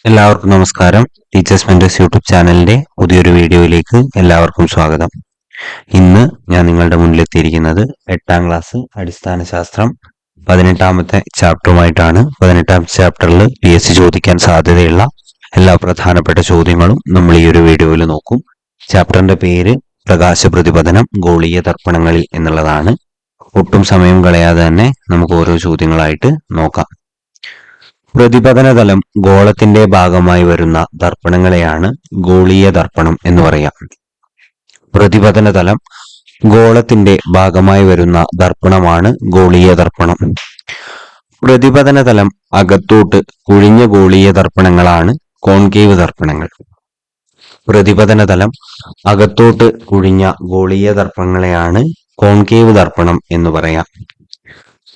എല്ലാവർക്കും നമസ്കാരം. Teachers mentors YouTube ചാനലിന്റെ പുതിയൊരു വീഡിയോയിലേക്ക് എല്ലാവർക്കും സ്വാഗതം. ഇന്ന് ഞാൻ നിങ്ങളുടെ മുന്നിലെത്തിയിരിക്കുന്നത് 8ാം ക്ലാസ് അടിസ്ഥാന ശാസ്ത്രം 18ാമത്തെ ചാപ്റ്ററുമായിട്ടാണ്. 18ാം ചാപ്റ്ററിൽ PSC ചോദിക്കാൻ സാധ്യതയുള്ള എല്ലാ പ്രധാനപ്പെട്ട ചോദ്യങ്ങളും നമ്മൾ ഈ ഒരു വീഡിയോയിൽ നോക്കും. ചാപ്റ്ററിന്റെ പേര് പ്രകാശ പ്രതിപതനം ഗോളീയ ദർപ്പണങ്ങളിൽ എന്നുള്ളതാണ്. ഒട്ടും സമയം കളയാതെ തന്നെ നമുക്ക് ഓരോ ചോദ്യങ്ങളായിട്ട് നോക്കാം. പ്രതിപതനതലം ഗോളത്തിന്റെ ഭാഗമായി വരുന്ന ദർപ്പണങ്ങളെയാണ് ഗോളീയ ദർപ്പണം എന്ന് പറയാം. പ്രതിപതനതലം ഗോളത്തിന്റെ ഭാഗമായി വരുന്ന ദർപ്പണമാണ് ഗോളീയ ദർപ്പണം. പ്രതിപതനതലം അകത്തോട്ട് കുഴിഞ്ഞ ഗോളീയ ദർപ്പണങ്ങളാണ് കോൺകേവ് ദർപ്പണങ്ങൾ. പ്രതിപതനതലം അകത്തോട്ട് കുഴിഞ്ഞ ഗോളീയ ദർപ്പണങ്ങളെയാണ് കോൺകേവ് ദർപ്പണം എന്ന് പറയാം.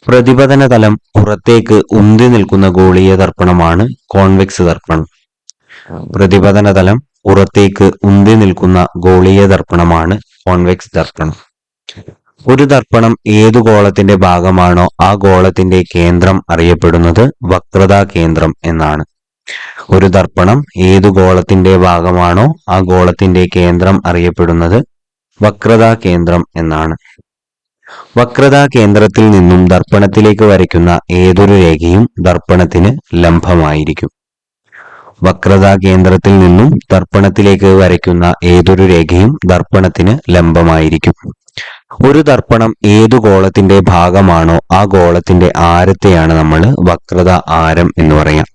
പ്രതിപതനതലം പുറത്തേക്ക് ഉന്തി നിൽക്കുന്ന ഗോളീയ ദർപ്പണമാണ് കോൺവെക്സ് ദർപ്പണം. പ്രതിപതനതലം പുറത്തേക്ക് ഉന്തി നിൽക്കുന്ന ഗോളീയ ദർപ്പണമാണ് കോൺവെക്സ് ദർപ്പണം. ഒരു ദർപ്പണം ഏതു ഗോളത്തിന്റെ ഭാഗമാണോ ആ ഗോളത്തിന്റെ കേന്ദ്രം അറിയപ്പെടുന്നത് വക്രതാ കേന്ദ്രം എന്നാണ്. ഒരു ദർപ്പണം ഏതു ഗോളത്തിന്റെ ഭാഗമാണോ ആ ഗോളത്തിന്റെ കേന്ദ്രം അറിയപ്പെടുന്നത് വക്രതാ കേന്ദ്രം എന്നാണ്. വക്രതാ കേന്ദ്രത്തിൽ നിന്നും ദർപ്പണത്തിലേക്ക് വരയ്ക്കുന്ന ഏതൊരു രേഖയും ദർപ്പണത്തിന് ലംബമായിരിക്കും. വക്രതാ കേന്ദ്രത്തിൽ നിന്നും ദർപ്പണത്തിലേക്ക് വരയ്ക്കുന്ന ഏതൊരു രേഖയും ദർപ്പണത്തിന് ലംബമായിരിക്കും. ഒരു ദർപ്പണം ഏതു ഗോളത്തിന്റെ ഭാഗമാണോ ആ ഗോളത്തിന്റെ ആരത്തെയാണ് നമ്മൾ വക്രതാ ആരം എന്ന് പറയാം.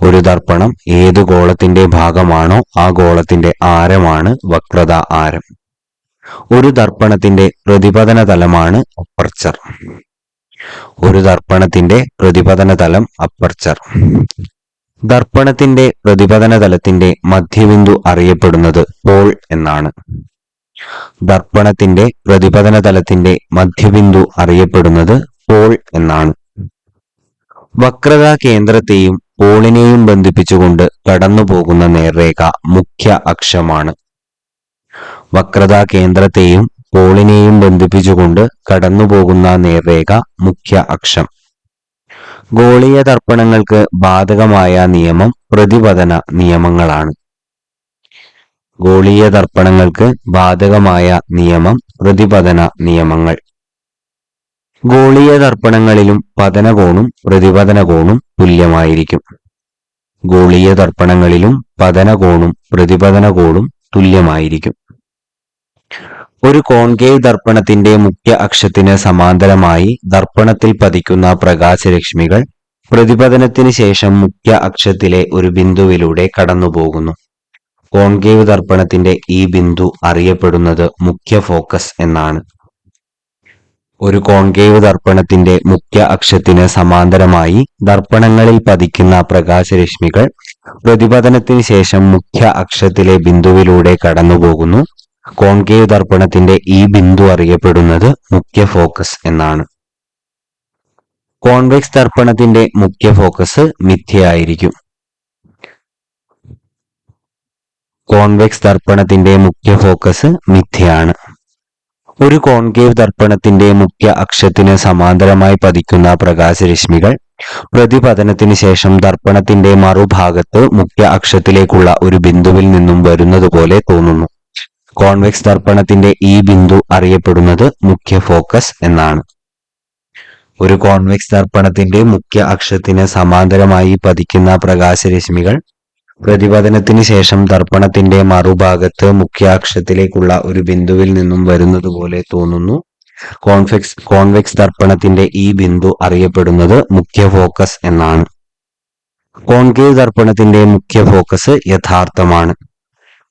ഒരു ദർപ്പണം ഏതു ഗോളത്തിന്റെ ഭാഗമാണോ ആ ഗോളത്തിന്റെ ആരമാണ് വക്രതാ ആരം. ഒരു ദർപ്പണത്തിന്റെ പ്രതിപതന തലമാണ് അപ്പർച്ചർ. ഒരു ദർപ്പണത്തിന്റെ പ്രതിപതന തലം അപ്പർച്ചർ. ദർപ്പണത്തിന്റെ പ്രതിപതന തലത്തിന്റെ മധ്യബിന്ദു അറിയപ്പെടുന്നത് പോൾ എന്നാണ്. ദർപ്പണത്തിന്റെ പ്രതിപതന തലത്തിന്റെ മധ്യബിന്ദു അറിയപ്പെടുന്നത് പോൾ എന്നാണ്. വക്രതാ കേന്ദ്രത്തെയും പോളിനെയും ബന്ധിപ്പിച്ചുകൊണ്ട് കടന്നുപോകുന്ന നേർരേഖ മുഖ്യ അക്ഷമാണ്. വക്രതാ കേന്ദ്രത്തെയും പോളിനെയും ബന്ധിപ്പിച്ചുകൊണ്ട് കടന്നുപോകുന്ന നേർരേഖ മുഖ്യ അക്ഷം. ഗോളീയ ദർപ്പണങ്ങൾക്ക് ബാധകമായ നിയമം പ്രതിപതന നിയമങ്ങളാണ്. ഗോളീയ ദർപ്പണങ്ങൾക്ക് ബാധകമായ നിയമം പ്രതിപതന നിയമങ്ങൾ. ഗോളീയ ദർപ്പണങ്ങളിലും പതനകോണും പ്രതിപതനകോണും തുല്യമായിരിക്കും. ഗോളീയ ദർപ്പണങ്ങളിലും പതനകോണും പ്രതിപതനകോണും തുല്യമായിരിക്കും. ഒരു കോൺകേവ് ദർപ്പണത്തിന്റെ മുഖ്യ അക്ഷത്തിന് സമാന്തരമായി ദർപ്പണത്തിൽ പതിക്കുന്ന പ്രകാശരശ്മികൾ പ്രതിപതനത്തിന് ശേഷം മുഖ്യ അക്ഷത്തിലെ ഒരു ബിന്ദുവിലൂടെ കടന്നുപോകുന്നു. കോൺകേവ് ദർപ്പണത്തിന്റെ ഈ ബിന്ദു അറിയപ്പെടുന്നത് മുഖ്യ ഫോക്കസ് എന്നാണ്. ഒരു കോൺകേവ് ദർപ്പണത്തിന്റെ മുഖ്യ അക്ഷത്തിന് സമാന്തരമായി ദർപ്പണങ്ങളിൽ പതിക്കുന്ന പ്രകാശരശ്മികൾ പ്രതിപതനത്തിന് ശേഷം മുഖ്യ അക്ഷത്തിലെ ബിന്ദുവിലൂടെ കടന്നുപോകുന്നു. കോൺകേവ് ദർപ്പണത്തിന്റെ ഈ ബിന്ദു അറിയപ്പെടുന്നത് മുഖ്യ ഫോക്കസ് എന്നാണ്. കോൺവെക്സ് ദർപ്പണത്തിന്റെ മുഖ്യ ഫോക്കസ് മിഥ്യയായിരിക്കും. കോൺവെക്സ് ദർപ്പണത്തിന്റെ മുഖ്യ ഫോക്കസ് മിഥ്യയാണ്. ഒരു കോൺകേവ് ദർപ്പണത്തിന്റെ മുഖ്യ അക്ഷത്തിന് സമാന്തരമായി പതിക്കുന്ന പ്രകാശരശ്മികൾ പ്രതിപതനത്തിന് ശേഷം ദർപ്പണത്തിന്റെ മറുഭാഗത്ത് മുഖ്യ അക്ഷത്തിലേക്കുള്ള ഒരു ബിന്ദുവിൽ നിന്നും വരുന്നത് പോലെ തോന്നുന്നു. കോൺവെക്സ് ദർപ്പണത്തിന്റെ ഈ ബിന്ദു അറിയപ്പെടുന്നത് മുഖ്യ ഫോക്കസ് എന്നാണ്. ഒരു കോൺവെക്സ് ദർപ്പണത്തിന്റെ മുഖ്യ അക്ഷത്തിന് സമാന്തരമായി പതിക്കുന്ന പ്രകാശരശ്മികൾ പ്രതിപതനത്തിന് ശേഷം ദർപ്പണത്തിന്റെ മറുഭാഗത്ത് മുഖ്യ അക്ഷത്തിലേക്കുള്ള ഒരു ബിന്ദുവിൽ നിന്നും വരുന്നത് പോലെ തോന്നുന്നു. കോൺവെക്സ് ദർപ്പണത്തിന്റെ ഈ ബിന്ദു അറിയപ്പെടുന്നത് മുഖ്യ ഫോക്കസ് എന്നാണ്. കോൺകേവ് ദർപ്പണത്തിന്റെ മുഖ്യ ഫോക്കസ് യഥാർത്ഥമാണ്.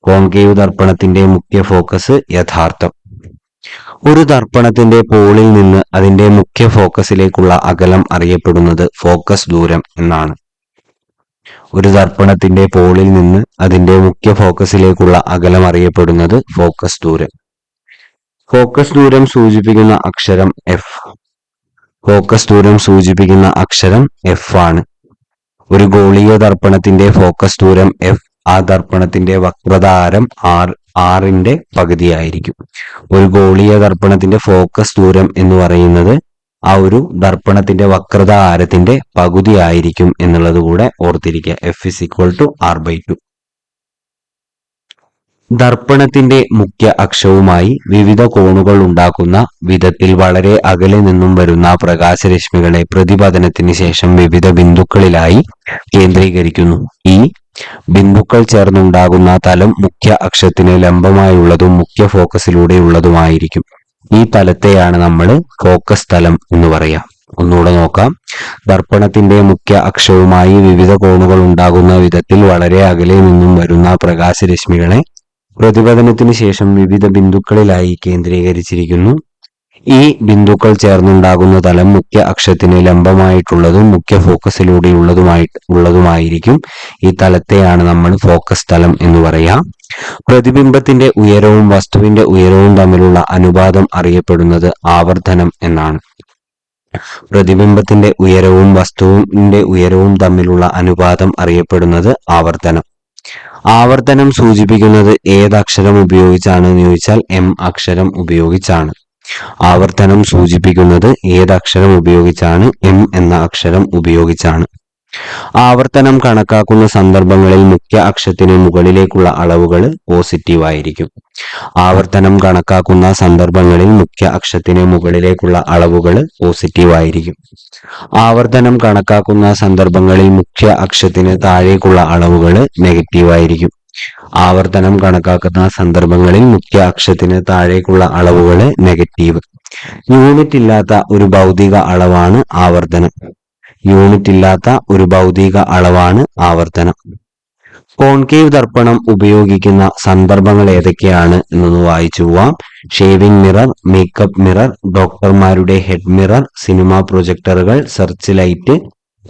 കോൺകേവ് ദർപ്പണത്തിന്റെ മുഖ്യ ഫോക്കസ് യഥാർത്ഥം. ഒരു ദർപ്പണത്തിന്റെ പോളിൽ നിന്ന് അതിന്റെ മുഖ്യ ഫോക്കസിലേക്കുള്ള അകലം അറിയപ്പെടുന്നത് ഫോക്കസ് ദൂരം എന്നാണ്. ഒരു ദർപ്പണത്തിന്റെ പോളിൽ നിന്ന് അതിന്റെ മുഖ്യ ഫോക്കസിലേക്കുള്ള അകലം അറിയപ്പെടുന്നത് ഫോക്കസ് ദൂരം. ഫോക്കസ് ദൂരം സൂചിപ്പിക്കുന്ന അക്ഷരം F. ഫോക്കസ് ദൂരം സൂചിപ്പിക്കുന്ന അക്ഷരം F ആണ്. ഒരു ഗോളീയ ദർപ്പണത്തിന്റെ ഫോക്കസ് ദൂരം F ആ ദർപ്പണത്തിന്റെ വക്രതാരം R ന്റെ പകുതിയായിരിക്കും. ഒരു ഗോളീയ ദർപ്പണത്തിന്റെ ഫോക്കസ് ദൂരം എന്ന് പറയുന്നത് ആ ഒരു ദർപ്പണത്തിന്റെ വക്രത ആരത്തിന്റെ പകുതി ആയിരിക്കും എന്നുള്ളത് കൂടെ ഓർത്തിരിക്കുക. F=R/2. ദർപ്പണത്തിന്റെ മുഖ്യ അക്ഷവുമായി വിവിധ കോണുകൾ ഉണ്ടാക്കുന്ന വിധത്തിൽ വളരെ അകലെ നിന്നും വരുന്ന പ്രകാശരശ്മികളെ പ്രതിപതനത്തിന് ശേഷം വിവിധ ബിന്ദുക്കളിലായി കേന്ദ്രീകരിക്കുന്നു. ഈ ബിന്ദുക്കൾ ചേർന്നുണ്ടാകുന്ന തലം മുഖ്യ അക്ഷത്തിന് ലംബമായുള്ളതും മുഖ്യ ഫോക്കസിലൂടെയുള്ളതുമായിരിക്കും. ഈ തലത്തെയാണ് നമ്മൾ ഫോക്കസ് തലം എന്ന് പറയാം. ഒന്നുകൂടെ നോക്കാം. ദർപ്പണത്തിന്റെ മുഖ്യ അക്ഷവുമായി വിവിധ കോണുകൾ ഉണ്ടാകുന്ന വിധത്തിൽ വളരെ അകലെ നിന്നും വരുന്ന പ്രകാശരശ്മികളെ പ്രതിപതനത്തിന് ശേഷം വിവിധ ബിന്ദുക്കളിലായി കേന്ദ്രീകരിച്ചിരിക്കുന്നു. ഈ ബിന്ദുക്കൾ ചേർന്നുണ്ടാകുന്ന തലം മുഖ്യ അക്ഷത്തിന് ലംബമായിട്ടുള്ളതും മുഖ്യ ഫോക്കസിലൂടെയുള്ളതുമായിരിക്കും. ഈ തലത്തെയാണ് നമ്മൾ ഫോക്കസ് തലം എന്ന് പറയാം. പ്രതിബിംബത്തിന്റെ ഉയരവും വസ്തുവിന്റെ ഉയരവും തമ്മിലുള്ള അനുപാതം അറിയപ്പെടുന്നത് ആവർത്തനം എന്നാണ്. പ്രതിബിംബത്തിന്റെ ഉയരവും വസ്തുവിന്റെ ഉയരവും തമ്മിലുള്ള അനുപാതം അറിയപ്പെടുന്നത് ആവർത്തനം. ആവർത്തനം സൂചിപ്പിക്കുന്നത് ഏതക്ഷരം ഉപയോഗിച്ചാണ് എന്ന് ചോദിച്ചാൽ M അക്ഷരം ഉപയോഗിച്ചാണ്. ആവർത്തനം സൂചിപ്പിക്കുന്നത് ഏതക്ഷരം ഉപയോഗിച്ചാണ്? M എന്ന അക്ഷരം ഉപയോഗിച്ചാണ്. ആവർത്തനം കണക്കാക്കുന്ന സന്ദർഭങ്ങളിൽ മുഖ്യ അക്ഷത്തിന് മുകളിലേക്കുള്ള അളവുകൾ പോസിറ്റീവ് ആയിരിക്കും. ആവർത്തനം കണക്കാക്കുന്ന സന്ദർഭങ്ങളിൽ മുഖ്യ അക്ഷത്തിന് മുകളിലേക്കുള്ള അളവുകൾ പോസിറ്റീവ് ആയിരിക്കും. ആവർത്തനം കണക്കാക്കുന്ന സന്ദർഭങ്ങളിൽ മുഖ്യ അക്ഷത്തിന് താഴേക്കുള്ള അളവുകൾ നെഗറ്റീവ് ആയിരിക്കും. ആവർത്തനം കണക്കാക്കുന്ന സന്ദർഭങ്ങളിൽ മുഖ്യ അക്ഷത്തിന് താഴേക്കുള്ള അളവുകൾ നെഗറ്റീവ്. യൂണിറ്റ് ഇല്ലാത്ത ഒരു ഭൗതിക അളവാണ് ആവർത്തനം. യൂണിറ്റ് ഇല്ലാത്ത ഒരു ഭൗതിക അളവാണ് ആവർത്തനം. കോൺകേവ് ദർപ്പണം ഉപയോഗിക്കുന്ന സന്ദർഭങ്ങൾ ഏതൊക്കെയാണ് എന്നൊന്ന് വായിച്ചു പോവാം. ഷേവിംഗ് മിറർ, മേക്കപ്പ് മിറർ, ഡോക്ടർമാരുടെ ഹെഡ് മിറർ, സിനിമാ പ്രൊജക്ടറുകൾ, സെർച്ച് ലൈറ്റ്,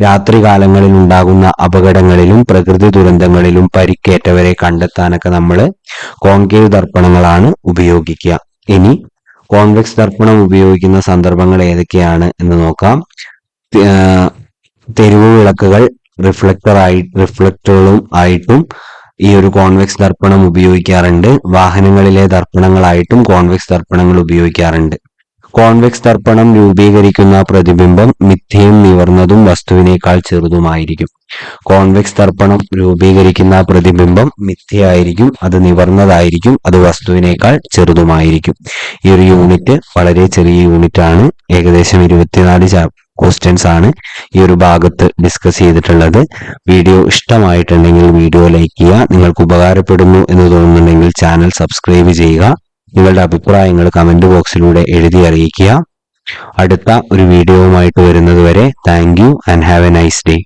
രാത്രികാലങ്ങളിൽ ഉണ്ടാകുന്ന അപകടങ്ങളിലും പ്രകൃതി ദുരന്തങ്ങളിലും പരിക്കേറ്റവരെ കണ്ടെത്താനൊക്കെ നമ്മൾ കോൺകേവ് ദർപ്പണങ്ങളാണ് ഉപയോഗിക്കുക. ഇനി കോൺവെക്സ് ദർപ്പണം ഉപയോഗിക്കുന്ന സന്ദർഭങ്ങൾ ഏതൊക്കെയാണ് എന്ന് നോക്കാം. തെരുവ് വിളക്കുകൾ റിഫ്ലക്ടറുകളും ആയിട്ടും ഈ ഒരു കോൺവെക്സ് ദർപ്പണം ഉപയോഗിക്കാറുണ്ട്. വാഹനങ്ങളിലെ ദർപ്പണങ്ങളായിട്ടും കോൺവെക്സ് ദർപ്പണങ്ങൾ ഉപയോഗിക്കാറുണ്ട്. കോൺവെക്സ് ദർപ്പണം രൂപീകരിക്കുന്ന പ്രതിബിംബം മിഥ്യയും നിവർന്നതും വസ്തുവിനേക്കാൾ ചെറുതുമായിരിക്കും. കോൺവെക്സ് ദർപ്പണം രൂപീകരിക്കുന്ന പ്രതിബിംബം മിഥ്യയായിരിക്കും, അത് നിവർന്നതായിരിക്കും, അത് വസ്തുവിനേക്കാൾ ചെറുതുമായിരിക്കും. ഈ ഒരു യൂണിറ്റ് വളരെ ചെറിയ യൂണിറ്റ് ആണ്. ഏകദേശം 24 ക്വസ്റ്റ്യൻസ് ആണ് ഈ ഒരു ഭാഗത്ത് ഡിസ്കസ് ചെയ്തിട്ടുള്ളത്. വീഡിയോ ഇഷ്ടമായിട്ടുണ്ടെങ്കിൽ വീഡിയോ ലൈക്ക് ചെയ്യുക. നിങ്ങൾക്ക് ഉപകാരപ്പെടുന്നു എന്ന് തോന്നുന്നുണ്ടെങ്കിൽ ചാനൽ സബ്സ്ക്രൈബ് ചെയ്യുക. നിങ്ങളുടെ അഭിപ്രായങ്ങൾ കമന്റ് ബോക്സിലൂടെ എഴുതി അറിയിക്കുക. അടുത്ത ഒരു വീഡിയോവുമായിട്ട് വരുന്നത് വരെ thank you and have A nice day.